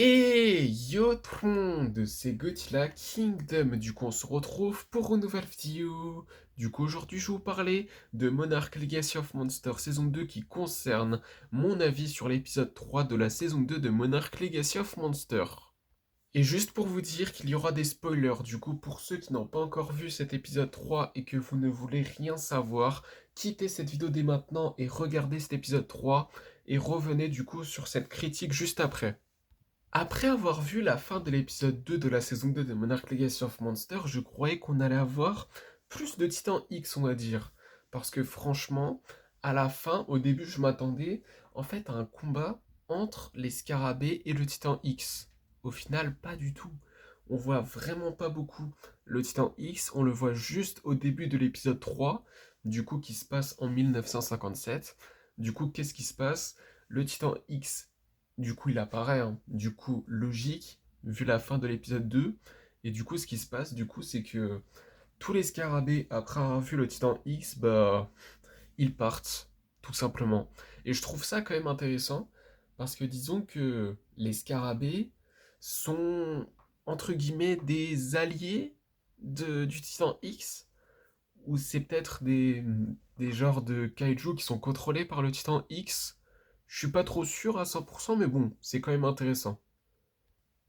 Et yo tout le monde, c'est Godzilla Kingdom. Du coup, on se retrouve pour une nouvelle vidéo. Du coup, aujourd'hui, je vais vous parler de Monarch Legacy of Monsters saison 2 qui concerne mon avis sur l'épisode 3 de la saison 2 de Monarch Legacy of Monsters. Et juste pour vous dire qu'il y aura des spoilers, du coup, pour ceux qui n'ont pas encore vu cet épisode 3 et que vous ne voulez rien savoir, quittez cette vidéo dès maintenant et regardez cet épisode 3 et revenez du coup sur cette critique juste après. Après avoir vu la fin de l'épisode 2 de la saison 2 de Monarch Legacy of Monsters, je croyais qu'on allait avoir plus de Titans X, on va dire. Parce que franchement, à la fin, au début, je m'attendais en fait à un combat entre les Scarabées et le Titan X. Au final, pas du tout. On voit vraiment pas beaucoup le Titan X, on le voit juste au début de l'épisode 3, du coup qui se passe en 1957. Du coup, qu'est-ce qui se passe? Le Titan X, du coup, il apparaît, hein. Du coup, logique, vu la fin de l'épisode 2. Et du coup, ce qui se passe, du coup, c'est que tous les scarabées, après avoir vu le Titan X, bah, ils partent, tout simplement. Et je trouve ça quand même intéressant, parce que disons que les scarabées sont, entre guillemets, des alliés du Titan X, ou c'est peut-être des genres de kaiju qui sont contrôlés par le Titan X. Je suis pas trop sûr à 100%, mais bon, c'est quand même intéressant.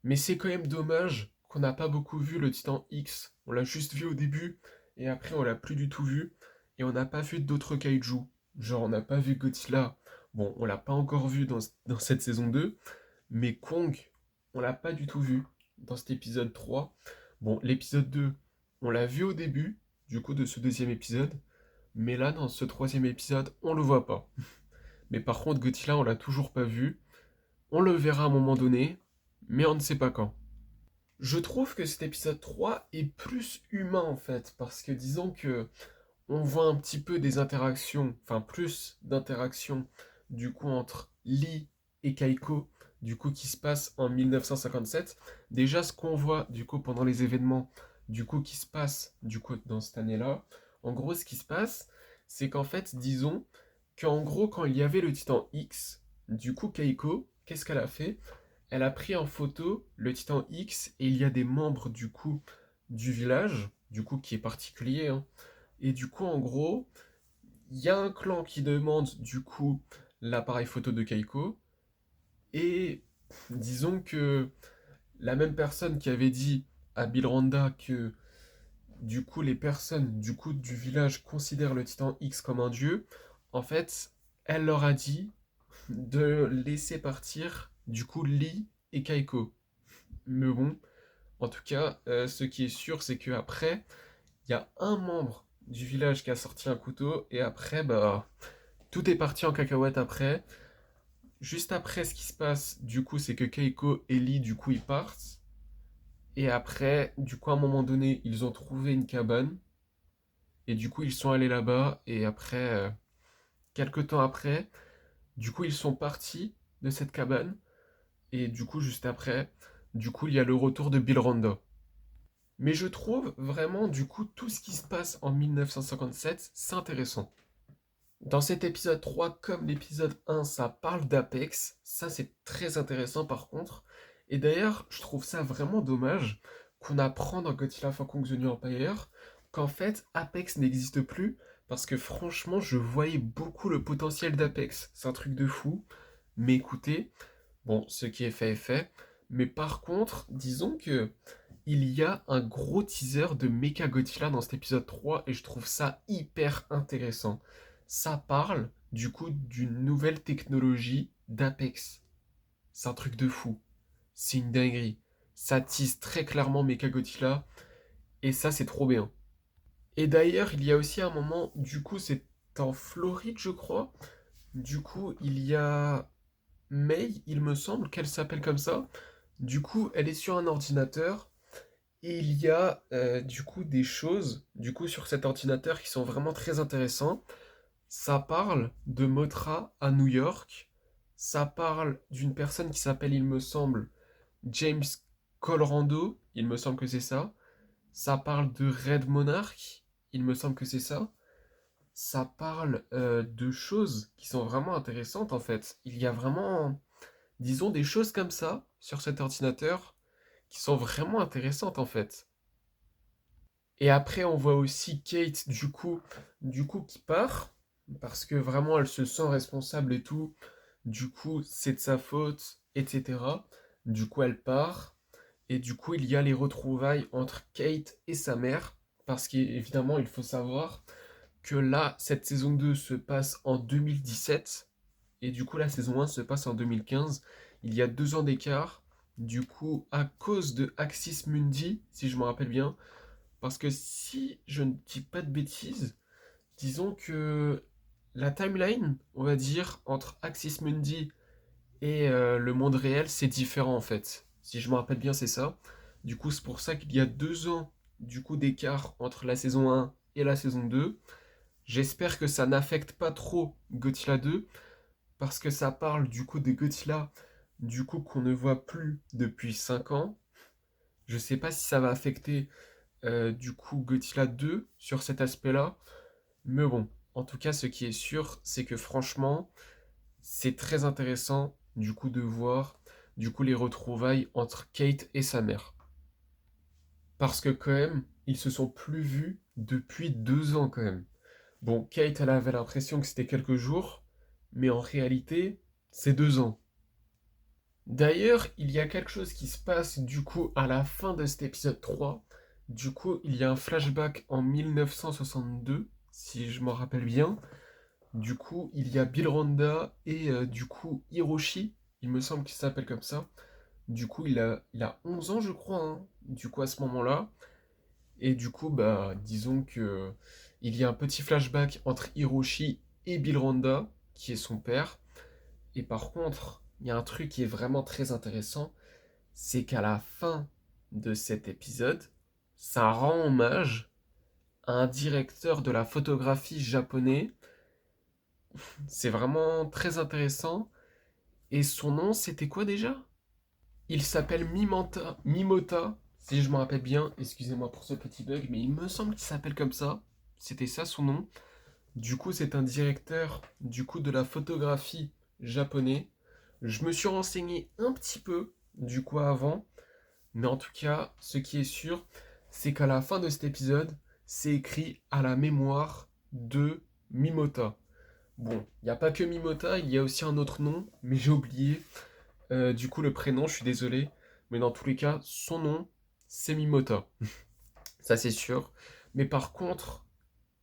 Mais c'est quand même dommage qu'on n'a pas beaucoup vu le Titan X. On l'a juste vu au début, et après on l'a plus du tout vu, et on n'a pas vu d'autres kaiju. Genre on n'a pas vu Godzilla. Bon, on l'a pas encore vu dans cette saison 2, mais Kong, on l'a pas du tout vu dans cet épisode 3. Bon, l'épisode 2, on l'a vu au début, du coup, de ce deuxième épisode, mais là, dans ce troisième épisode, on le voit pas. Mais par contre, Godzilla, on l'a toujours pas vu. On le verra à un moment donné, mais on ne sait pas quand. Je trouve que cet épisode 3 est plus humain en fait, parce que disons que on voit un petit peu des interactions, enfin plus d'interactions du coup entre Lee et Kaiko, du coup qui se passe en 1957. Déjà ce qu'on voit du coup pendant les événements du coup qui se passe du coup dans cette année-là, en gros ce qui se passe, c'est qu'en fait disons qu'en gros quand il y avait le Titan X, du coup Kaiko, qu'est-ce qu'elle a fait? Elle a pris en photo le Titan X et il y a des membres du coup du village, du coup qui est particulier, hein. Et du coup, en gros, il y a un clan qui demande du coup l'appareil photo de Keiko. Et disons que la même personne qui avait dit à Bill Randa que du coup les personnes du coup du village considèrent le Titan X comme un dieu, en fait, elle leur a dit de laisser partir du coup Lee et Keiko. Mais bon, en tout cas, ce qui est sûr, c'est que après, il y a un membre du village qui a sorti un couteau et après, bah, tout est parti en cacahuète après. Juste après, ce qui se passe, du coup, c'est que Keiko et Lee, du coup, ils partent. Et après, du coup, à un moment donné, ils ont trouvé une cabane. Et du coup, ils sont allés là-bas. Et après, quelques temps après, du coup, ils sont partis de cette cabane. Et du coup, juste après, du coup, il y a le retour de Bill Rondo. Mais je trouve vraiment, du coup, tout ce qui se passe en 1957, c'est intéressant. Dans cet épisode 3, comme l'épisode 1, ça parle d'Apex. Ça, c'est très intéressant par contre. Et d'ailleurs, je trouve ça vraiment dommage qu'on apprend dans Godzilla X Kong The New Empire qu'en fait, Apex n'existe plus. Parce que franchement, je voyais beaucoup le potentiel d'Apex. C'est un truc de fou. Mais écoutez, bon, ce qui est fait est fait. Mais par contre, disons que il y a un gros teaser de Mecha Godzilla dans cet épisode 3 et je trouve ça hyper intéressant. Ça parle du coup d'une nouvelle technologie d'Apex. C'est un truc de fou. C'est une dinguerie. Ça tease très clairement Mecha Godzilla et ça c'est trop bien. Et d'ailleurs, il y a aussi un moment, du coup c'est en Floride je crois. Du coup, il y a May, il me semble qu'elle s'appelle comme ça. Du coup, elle est sur un ordinateur et il y a du coup des choses du coup sur cet ordinateur qui sont vraiment très intéressants. Ça parle de Mothra à New York. Ça parle d'une personne qui s'appelle, il me semble, James Colorando. Il me semble que c'est ça. Ça parle de Red Monarch. Il me semble que c'est ça. Ça parle de choses qui sont vraiment intéressantes en fait. Il y a vraiment disons des choses comme ça sur cet ordinateur qui sont vraiment intéressantes en fait. Et après, on voit aussi Kate, du coup, qui part, parce que vraiment, elle se sent responsable et tout. Du coup, c'est de sa faute, etc. Du coup, elle part. Et du coup, il y a les retrouvailles entre Kate et sa mère, parce qu'évidemment, il faut savoir que là, cette saison 2 se passe en 2017, et du coup, la saison 1 se passe en 2015. Il y a 2 ans d'écart. Du coup, à cause de Axis Mundi, si je me rappelle bien, parce que si je ne dis pas de bêtises, disons que la timeline, on va dire, entre Axis Mundi et le monde réel, c'est différent en fait. Si je me rappelle bien, c'est ça. Du coup, c'est pour ça qu'il y a 2 ans du coup d'écart entre la saison 1 et la saison 2. J'espère que ça n'affecte pas trop Godzilla 2, parce que ça parle du coup de Godzilla, du coup qu'on ne voit plus depuis 5 ans. Je sais pas si ça va affecter du coup Godzilla 2 sur cet aspect-là. Mais bon, en tout cas, ce qui est sûr, c'est que franchement, c'est très intéressant du coup de voir du coup les retrouvailles entre Kate et sa mère. Parce que quand même, ils se sont plus vus depuis 2 ans quand même. Bon, Kate, elle avait l'impression que c'était quelques jours, mais en réalité, c'est 2 ans. D'ailleurs, il y a quelque chose qui se passe du coup à la fin de cet épisode 3. Du coup, il y a un flashback en 1962, si je m'en rappelle bien. Du coup, il y a Bill Randa et du coup Hiroshi, il me semble qu'il s'appelle comme ça. Du coup, il a 11 ans, je crois, hein, du coup, à ce moment-là. Et du coup, bah, disons que il y a un petit flashback entre Hiroshi et Bill Randa, qui est son père. Et par contre, il y a un truc qui est vraiment très intéressant, c'est qu'à la fin de cet épisode, ça rend hommage à un directeur de la photographie japonais. C'est vraiment très intéressant. Et son nom, c'était quoi déjà? Il s'appelle Mimota, si je me rappelle bien. Excusez-moi pour ce petit bug, mais il me semble qu'il s'appelle comme ça. C'était ça son nom. Du coup, c'est un directeur du coup de la photographie japonais. Je me suis renseigné un petit peu du coup avant, mais en tout cas, ce qui est sûr, c'est qu'à la fin de cet épisode, c'est écrit à la mémoire de Mimota. Bon, il n'y a pas que Mimota, il y a aussi un autre nom, mais j'ai oublié. Du coup, le prénom, je suis désolé. Mais dans tous les cas, son nom, c'est Mimota. Ça, c'est sûr. Mais par contre,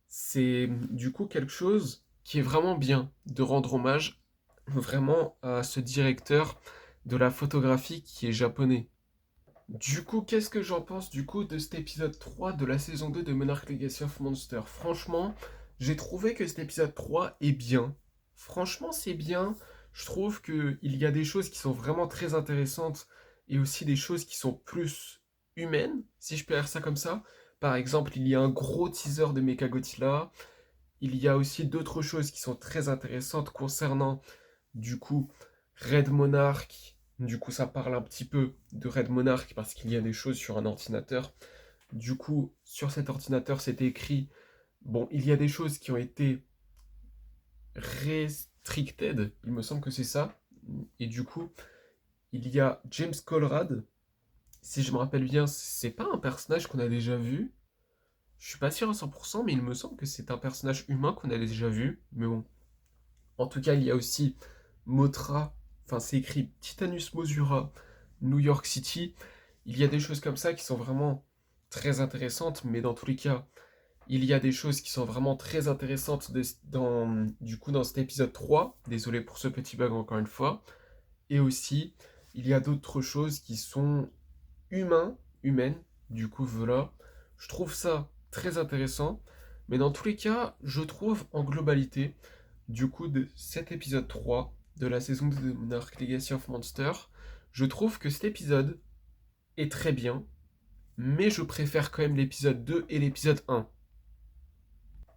c'est du coup quelque chose qui est vraiment bien de rendre hommage vraiment à ce directeur de la photographie qui est japonais. Du coup, qu'est-ce que j'en pense du coup de cet épisode 3 de la saison 2 de Monarch Legacy of Monsters? Franchement, j'ai trouvé que cet épisode 3 est bien. Franchement, c'est bien. Je trouve qu'il y a des choses qui sont vraiment très intéressantes et aussi des choses qui sont plus humaines, si je peux dire ça comme ça. Par exemple, il y a un gros teaser de Mechagodzilla. Il y a aussi d'autres choses qui sont très intéressantes concernant du coup Red Monarch. Du coup, ça parle un petit peu de Red Monarch parce qu'il y a des choses sur un ordinateur. Du coup, sur cet ordinateur, c'est écrit, bon, il y a des choses qui ont été restricted, il me semble que c'est ça. Et du coup, il y a James Colrad. Si je me rappelle bien, c'est pas un personnage qu'on a déjà vu. Je suis pas sûr à 100%, mais il me semble que c'est un personnage humain qu'on a déjà vu. Mais bon. En tout cas, il y a aussi Motra, enfin c'est écrit Titanus Mosura, New York City. Il y a des choses comme ça qui sont vraiment très intéressantes, mais dans tous les cas, il y a des choses qui sont vraiment très intéressantes du coup, dans cet épisode 3. Désolé pour ce petit bug encore une fois. Et aussi, il y a d'autres choses qui sont humaines. Du coup, voilà. Je trouve ça très intéressant. Mais dans tous les cas, je trouve en globalité, du coup, de cet épisode 3 de la saison 2 de Monarch Legacy of Monsters, je trouve que cet épisode est très bien, mais je préfère quand même l'épisode 2 et l'épisode 1.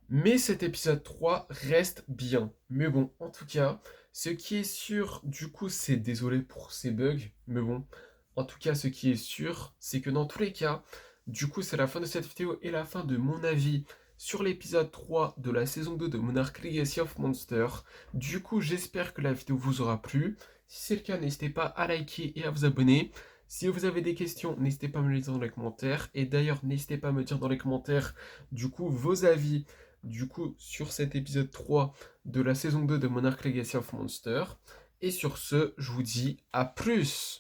Mais cet épisode 3 reste bien. Mais bon, en tout cas, ce qui est sûr, du coup, c'est désolé pour ces bugs, mais bon, en tout cas, ce qui est sûr, c'est que dans tous les cas, du coup, c'est la fin de cette vidéo et la fin de mon avis sur l'épisode 3 de la saison 2 de Monarch Legacy of Monsters. Du coup, j'espère que la vidéo vous aura plu. Si c'est le cas, n'hésitez pas à liker et à vous abonner. Si vous avez des questions, n'hésitez pas à me les dire dans les commentaires. Et d'ailleurs, n'hésitez pas à me dire dans les commentaires, du coup, vos avis, du coup, sur cet épisode 3 de la saison 2 de Monarch Legacy of Monsters. Et sur ce, je vous dis à plus!